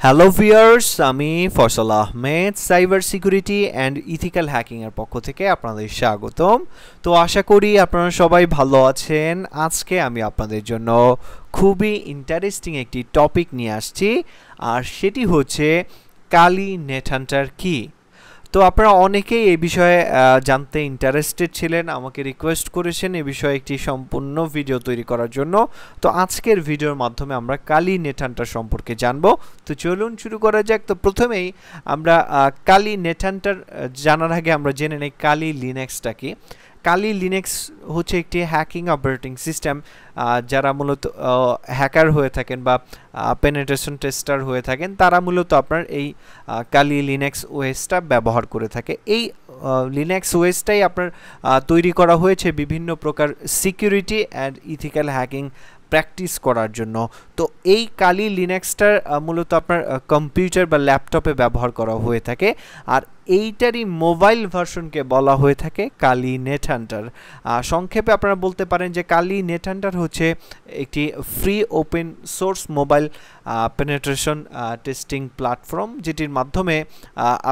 Hello viewers, আমি Faisal Ahmed cyber security and ethical hacking এর পক্ষ থেকে আপনাদের স্বাগতম। তো আশা করি আপনারা সবাই ভালো আছেন। আজকে আমি আপনাদের জন্য খুবই ইন্টারেস্টিং একটি টপিক নিয়ে আসছি, আর সেটি হচ্ছে কালি নেটহান্টার কি। তো আপনারা অনেকেই এই বিষয়ে জানতে ইন্টারেস্টেড ছিলেন, আমাকে রিকোয়েস্ট করেছেন এই বিষয়ে একটি সম্পূর্ণ ভিডিও তৈরি করার জন্য। তো আজকের ভিডিওর মাধ্যমে আমরা কালি নেটহান্টার সম্পর্কে জানবো। তো চলুন শুরু করা যাক। তো প্রথমেই আমরা কালি নেটহান্টার জানার আগে আমরা জেনে নেই কালি লিনাক্সটা কি। কালি লিনাক্স হচ্ছে একটি হ্যাকিং অপারেটিং সিস্টেম, যারা মূলত হ্যাকার হয়ে থাকেন বা পেনিট্রেশন টেস্টার হয়ে থাকেন, তারা মূলত আপনার এই কালি লিনাক্স ওএসটা ব্যবহার করে থাকে। এই লিনাক্স ওএসটাই আপনার তৈরি করা হয়েছে বিভিন্ন প্রকার security and ethical hacking practice করার জন্য। তো এই কালি লিনাক্সটার মূলত আপনার কম্পিউটার বা ল্যাপটপে ব্যবহার করা হয়ে থাকে, আর এইটারই মোবাইল ভার্সনকে বলা হয়ে থাকে কালি নেটহান্টার। সংক্ষেপে আপনারা বলতে পারেন যে কালি নেটহান্টার হচ্ছে একটি free open source mobile penetration testing platform, যেটির মাধ্যমে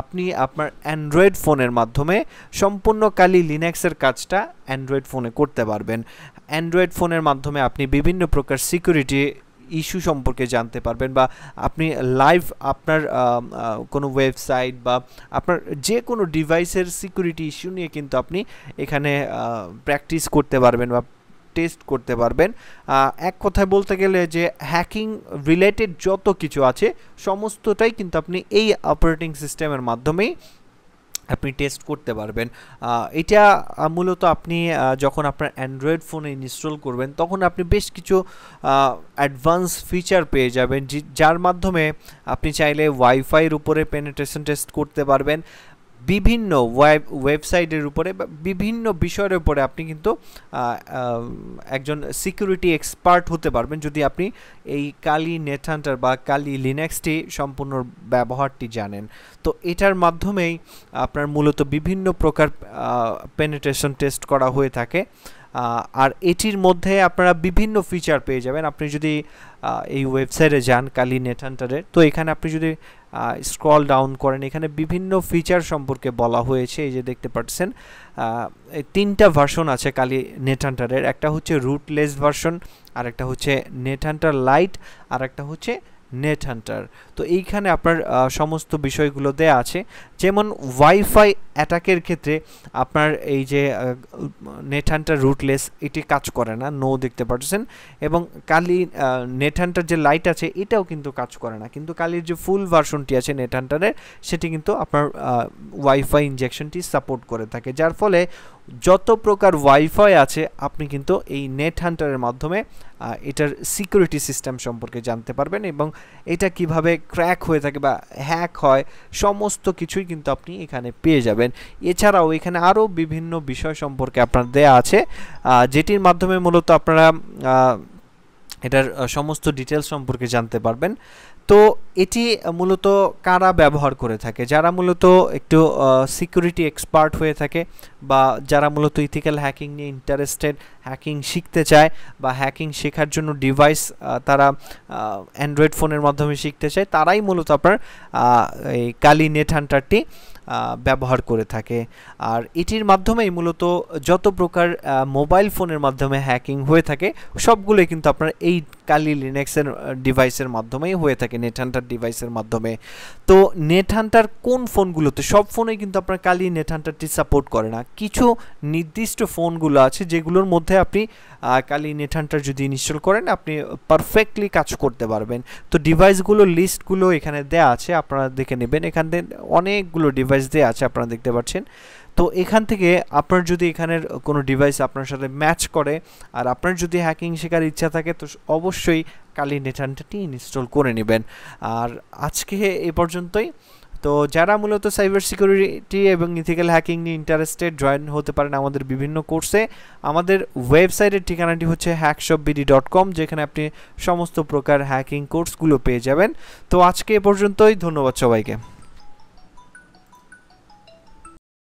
আপনি আপনার অ্যান্ড্রয়েড ফোনের মাধ্যমে সম্পূর্ণ কালি লিনাক্সের কাজটা অ্যান্ড্রয়েড ফোনে করতে পারবেন। অ্যান্ড্রয়েড ফোনের মাধ্যমে আপনি বিভিন্ন প্রকার সিকিউরিটি ইস্যু সম্পর্কে জানতে পারবেন, বা আপনি লাইভ আপনার কোনো ওয়েবসাইট বা আপনার যে কোনো ডিভাইসের সিকিউরিটি ইস্যু নিয়ে কিন্তু আপনি এখানে প্র্যাকটিস করতে পারবেন বা টেস্ট করতে পারবেন। এক কথায় বলতে গেলে যে হ্যাকিং রিলেটেড যত কিছু আছে সমস্তটাই কিন্তু আপনি এই অপারেটিং সিস্টেমের মাধ্যমেই আপনি টেস্ট করতে পারবেন। এটা মূলত আপনি যখন আপনার অ্যান্ড্রয়েড ফোনে ইনস্টল করবেন তখন আপনি বেশ কিছু অ্যাডভান্স ফিচার পেয়ে যাবেন, যার মাধ্যমে আপনি চাইলে ওয়াইফাইয়ের উপরে পেনিট্রেশন টেস্ট করতে পারবেন, বিভিন্ন ওয়েবসাইটের উপরে বা বিভিন্ন বিষয়ের উপরে আপনি কিন্তু একজন সিকিউরিটি এক্সপার্ট হতে পারবেন যদি আপনি এই কালি নেটহান্টার বা কালি লিনাক্সটি সম্পূর্ণ ব্যবহারটি জানেন। তো এটার মাধ্যমেই আপনার মূলত বিভিন্ন প্রকার পেনিট্রেশন টেস্ট করা হয়ে থাকে, আর এটির মধ্যে আপনারা বিভিন্ন ফিচার পেয়ে যাবেন। আপনি যদি এই ওয়েবসাইটে যান কালি নেটহান্টারের, তো এখানে আপনি যদি স্ক্রল ডাউন করেন, এখানে বিভিন্ন ফিচার সম্পর্কে বলা হয়েছে। এই যে দেখতে পাচ্ছেন তিনটা ভার্সন আছে কালি নেটহান্টারের, একটা হচ্ছে রুটলেস ভার্সন, আর একটা হচ্ছে নেটহান্টার লাইট, আর একটা হচ্ছে নেটহান্টার। তো এইখানে আপনার সমস্ত বিষয়গুলো দেয়া আছে, যেমন ওয়াইফাই অ্যাটাকের ক্ষেত্রে আপনার এই যে নেটহান্টার রুটলেস এটি কাজ করে না, নো দেখতে পাচ্ছেন, এবং কালি নেটহান্টার যে লাইট আছে এটাও কিন্তু কাজ করে না, কিন্তু কালির যে ফুল ভার্সনটি আছে নেটহান্টারের সেটি কিন্তু আপনার ওয়াইফাই ইনজেকশনটি সাপোর্ট করে থাকে, যার ফলে যত প্রকার ওয়াইফাই আছে আপনি কিন্তু এই নেটহান্টারের মাধ্যমে এটার সিকিউরিটি সিস্টেম সম্পর্কে জানতে পারবেন, এবং এটা কিভাবে ক্র্যাক হয়ে থাকে বা হ্যাক হয় সমস্ত কিছুই কিন্তু আপনি এখানে পেয়ে যাবেন। এছাড়াও এখানে আরও বিভিন্ন বিষয় সম্পর্কে আপনার দেয়া আছে, যেটির মাধ্যমে মূলত আপনারা এটার সমস্ত ডিটেলস সম্পর্কে জানতে পারবেন। তো এটি মূলত কারা ব্যবহার করে থাকে? যারা মূলত একটু সিকিউরিটি এক্সপার্ট হয়ে থাকে, বা যারা মূলত ইথিক্যাল হ্যাকিং নিয়ে ইন্টারেস্টেড, হ্যাকিং শিখতে চায় বা হ্যাকিং শেখার জন্য ডিভাইস তারা অ্যান্ড্রয়েড ফোনের মাধ্যমে শিখতে চায়, তারাই মূলত আপনার এই কালি নেটহান্টারটি ব্যবহার করে থাকে। আর এটির মাধ্যমেই মূলত যত প্রকার মোবাইল ফোনের মাধ্যমে হ্যাকিং হয়ে থাকে সবগুলোই কিন্তু আপনার এই কালি লিনাক্সের ডিভাইসের মাধ্যমেই হয়ে থাকে, নেটহান্টার ডিভাইসের মাধ্যমে। তো নেটহান্টার কোন ফোনগুলোতে? সব ফোনেই কিন্তু আপনার কালি নেটহান্টারটি সাপোর্ট করে না, কিছু নির্দিষ্ট ফোনগুলো আছে যেগুলোর মধ্যে আপনি কালি নেটহান্টার যদি ইনস্টল করেন আপনি পারফেক্টলি কাজ করতে পারবেন। তো ডিভাইসগুলোর লিস্টগুলো এখানে দেয়া আছে, আপনারা দেখে নেবেন। এখানে অনেকগুলো ডিভাইস দেয়া আছে, আপনারা দেখতে পাচ্ছেন। তো এখান থেকে আপনার যদি এখানের কোনো ডিভাইস আপনার সাথে ম্যাচ করে আর আপনার যদি হ্যাকিং শেখার ইচ্ছা থাকে তো অবশ্যই কালি নেটহান্টারটি ইনস্টল করে নেবেন। আর আজকে এ পর্যন্তই। তো যারা মূলত সাইবার সিকিউরিটি এবং ইথিক্যাল হ্যাকিং নিয়ে ইন্টারেস্টেড, জয়েন হতে পারেন আমাদের বিভিন্ন কোর্সে। আমাদের ওয়েবসাইটের ঠিকানাটি হচ্ছে hackshopbd.com, যেখানে আপনি সমস্ত প্রকার হ্যাকিং কোর্সগুলো পেয়ে যাবেন। তো আজকে এ পর্যন্তই, ধন্যবাদ সবাইকে।